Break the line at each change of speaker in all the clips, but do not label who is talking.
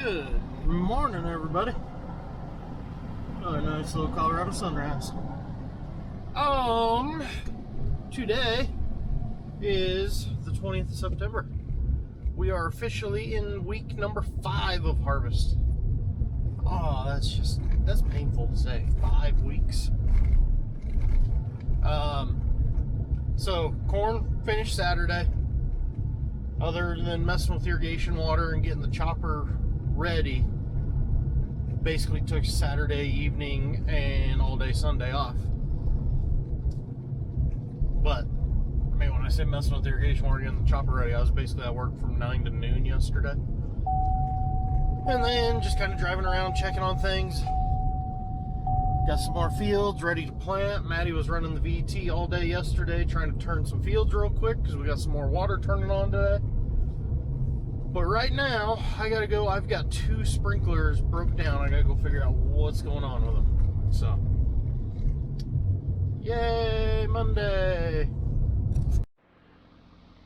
Good morning, everybody. Another nice little Colorado sunrise. Today is the 20th of September. We are officially in week number 5 of harvest. Oh, that's painful to say. 5 weeks. So corn finished Saturday. Other than messing with irrigation water and getting the chopper ready, basically took Saturday evening and all day Sunday off. But I mean, when I say messing with irrigation water, getting the chopper ready, I was basically at work from 9 to noon yesterday. And then just kind of driving around, checking on things. Got some more fields ready to plant. Maddie was running the VT all day yesterday, trying to turn some fields real quick because we got some more water turning on today. But right now, I gotta go. I've got 2 sprinklers broke down. I gotta go figure out what's going on with them. So, yay, Monday.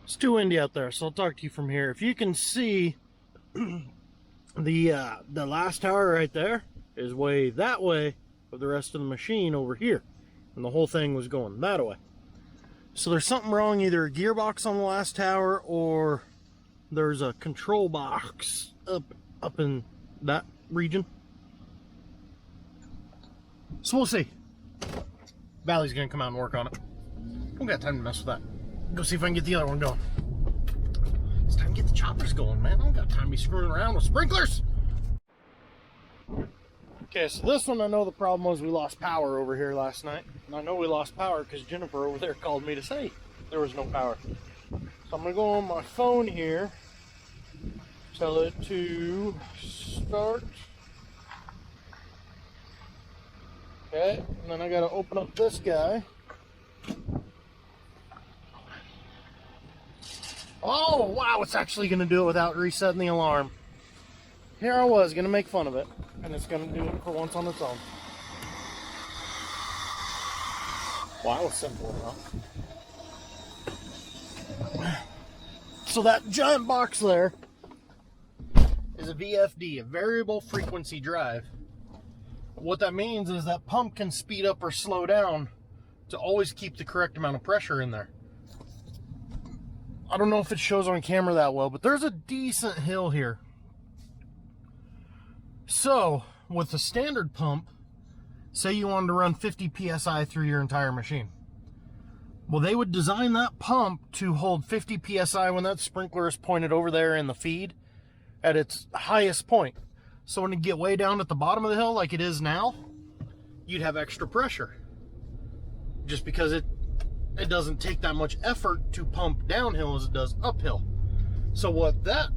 It's too windy out there, so I'll talk to you from here. If you can see, the last tower right there is way that way of the rest of the machine over here. And the whole thing was going that way. So there's something wrong, either a gearbox on the last tower or there's a control box up in that region. So we'll see. Valley's gonna come out and work on it. Don't got time to mess with that. Go see if I can get the other one going. It's time to get the choppers going, man. I don't got time to be screwing around with sprinklers. Okay, so this one, I know the problem was we lost power over here last night. And I know we lost power because Jennifer over there called me to say there was no power. So I'm going to go on my phone here, tell it to start. Okay, and then I got to open up this guy. Oh, wow, it's actually going to do it without resetting the alarm. Here I was going to make fun of it, and it's going to do it for once on its own. Wow, that was simple enough. So that giant box there is a VFD, a variable frequency drive. What that means is that pump can speed up or slow down to always keep the correct amount of pressure in there. I don't know if it shows on camera that well, but there's a decent hill here. So with the standard pump, say you wanted to run 50 psi through your entire machine. Well, they would design that pump to hold 50 psi when that sprinkler is pointed over there in the feed at its highest point. So when you get way down at the bottom of the hill like it is now, you'd have extra pressure. Just because it doesn't take that much effort to pump downhill as it does uphill. So what that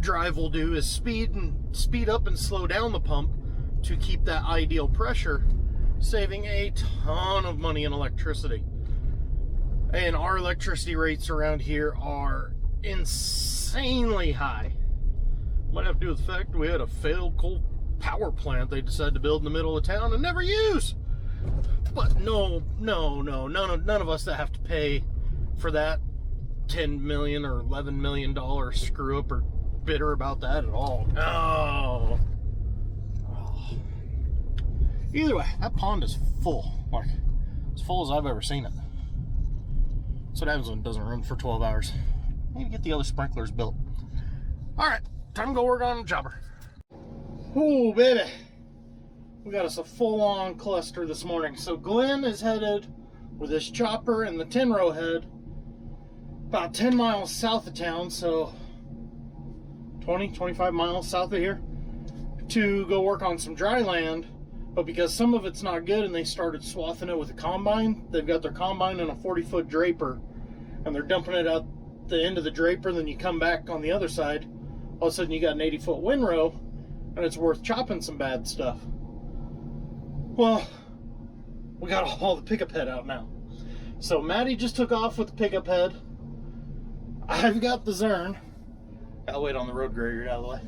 drive will do is speed up and slow down the pump to keep that ideal pressure, saving a ton of money in electricity. And our electricity rates around here are insanely high. Might have to do with the fact we had a failed coal power plant they decided to build in the middle of town and never use. But no, none of us that have to pay for that $10 million or $11 million screw up are bitter about that at all. No. Oh. Either way, that pond is full. Like, as full as I've ever seen it. That's what happens when it doesn't run for 12 hours. I need to get the other sprinklers built. Alright, time to go work on the chopper. Ooh, baby. We got us a full-on cluster this morning. So Glen is headed with his chopper and the 10-row head about 10 miles south of town, so 25 miles south of here, to go work on some dry land. But because some of it's not good and they started swathing it with a combine, they've got their combine in a 40-foot draper and they're dumping it out the end of the draper, and then you come back on the other side, all of a sudden you got an 80-foot windrow and it's worth chopping some bad stuff. Well, we got all the pickup head out now. So Maddie just took off with the pickup head. I've got the Zern. Gotta wait on the road grader out of the way.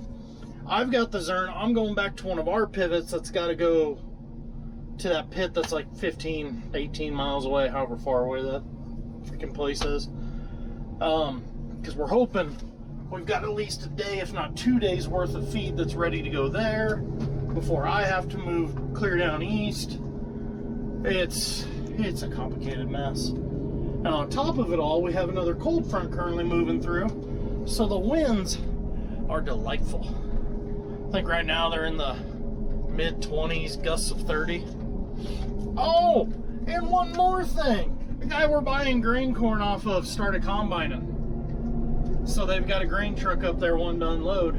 I've got the Zern. I'm going back to one of our pivots that's got to go to that pit that's like 15, 18 miles away, however far away that freaking place is. Because we're hoping we've got at least a day, if not 2 days worth of feed that's ready to go there before I have to move clear down east. It's a complicated mess. And on top of it all, we have another cold front currently moving through, so the winds are delightful. I think right now they're in the mid-20s, gusts of 30. Oh, and one more thing. The guy we're buying grain corn off of started combining. So they've got a grain truck up there wanting to unload.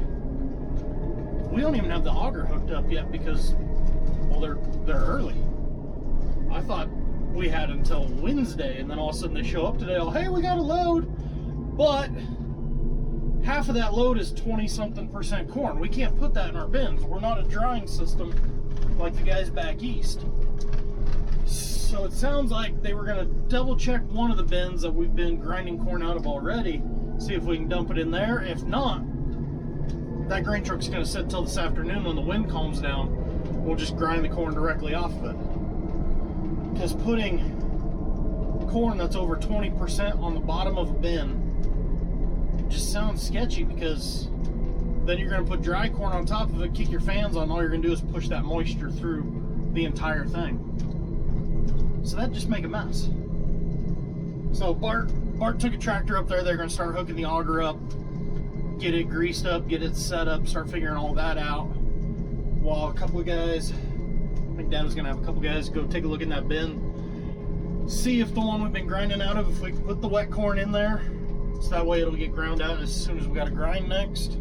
We don't even have the auger hooked up yet because, well, they're early. I thought we had until Wednesday, and then all of a sudden they show up today, oh, hey, we got a load. But half of that load is 20-something% corn. We can't put that in our bins. We're not a drying system like the guys back east. So it sounds like they were going to double check one of the bins that we've been grinding corn out of already, see if we can dump it in there. If not, that grain truck's going to sit till this afternoon when the wind calms down. We'll just grind the corn directly off of it. Because putting corn that's over 20% on the bottom of a bin just sounds sketchy, because then you're going to put dry corn on top of it, kick your fans on, all you're going to do is push that moisture through the entire thing. So that'd just make a mess. So Bart took a tractor up there. They're going to start hooking the auger up, get it greased up, get it set up, start figuring all that out. While a couple of guys, I think Dad was going to have a couple guys go take a look in that bin, see if the one we've been grinding out of, if we can put the wet corn in there, so that way it'll get ground out as soon as we got to grind next.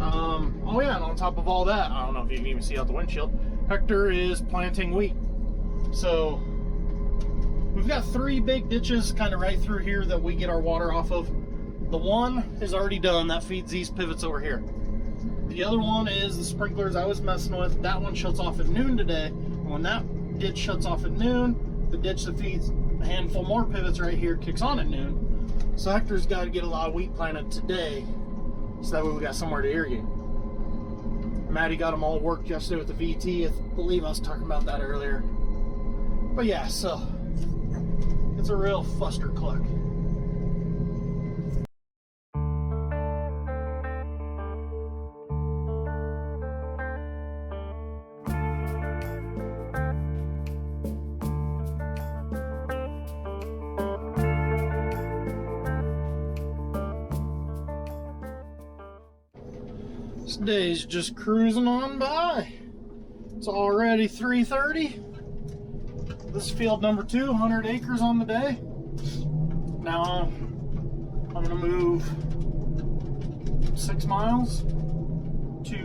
Oh yeah, and on top of all that, I don't know if you can even see out the windshield, Hector is planting wheat. So we've got 3 big ditches kind of right through here that we get our water off of. The one is already done, that feeds these pivots over here. The other one is the sprinklers I was messing with. That one shuts off at noon today. And when that ditch shuts off at noon, the ditch that feeds a handful more pivots right here kicks on at noon. So Hector's got to get a lot of wheat planted today, so that way we got somewhere to irrigate. Maddie got them all worked yesterday with the VT. I believe I was talking about that earlier. But yeah, so it's a real fuster cluck. This day's just cruising on by. It's already 3:30. This field number 2, 100 acres on the day. Now I'm gonna move 6 miles to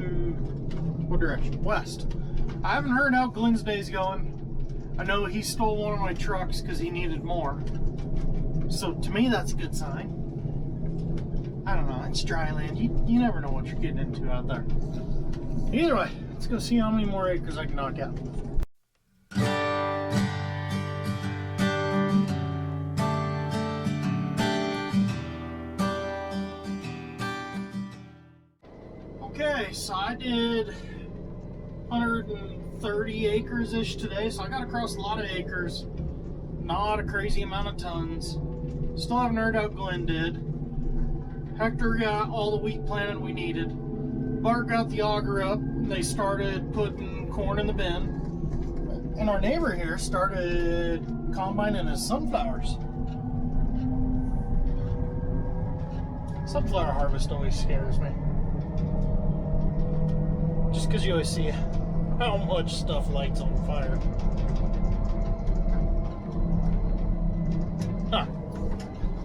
what direction? West. I haven't heard how Glen's day's going. I know he stole one of my trucks because he needed more. So to me, that's a good sign. I don't know, it's dry land. You never know what you're getting into out there. Either way, let's go see how many more acres I can knock out. Okay, so I did 130 acres-ish today, so I got across a lot of acres. Not a crazy amount of tons. Still haven't heard how Glen did. Hector got all the wheat planted we needed. Bart got the auger up. They started putting corn in the bin. And our neighbor here started combining his sunflowers. Sunflower harvest always scares me. Just because you always see how much stuff lights on fire. Huh.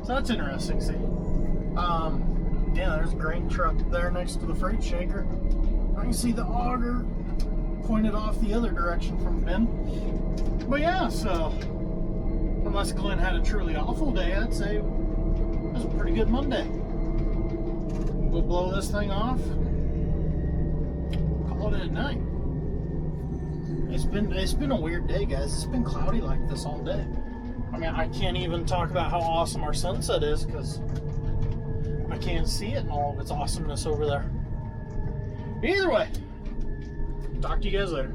So that's interesting to see. Yeah, there's a grain truck there next to the freight shaker. I can see the auger pointed off the other direction from the bin. But yeah, so unless Glen had a truly awful day, I'd say it was a pretty good Monday. We'll blow this thing off, call it at night. It's been a weird day, guys. It's been cloudy like this all day. I mean, I can't even talk about how awesome our sunset is because I can't see it in all of its awesomeness over there. Either way, talk to you guys later.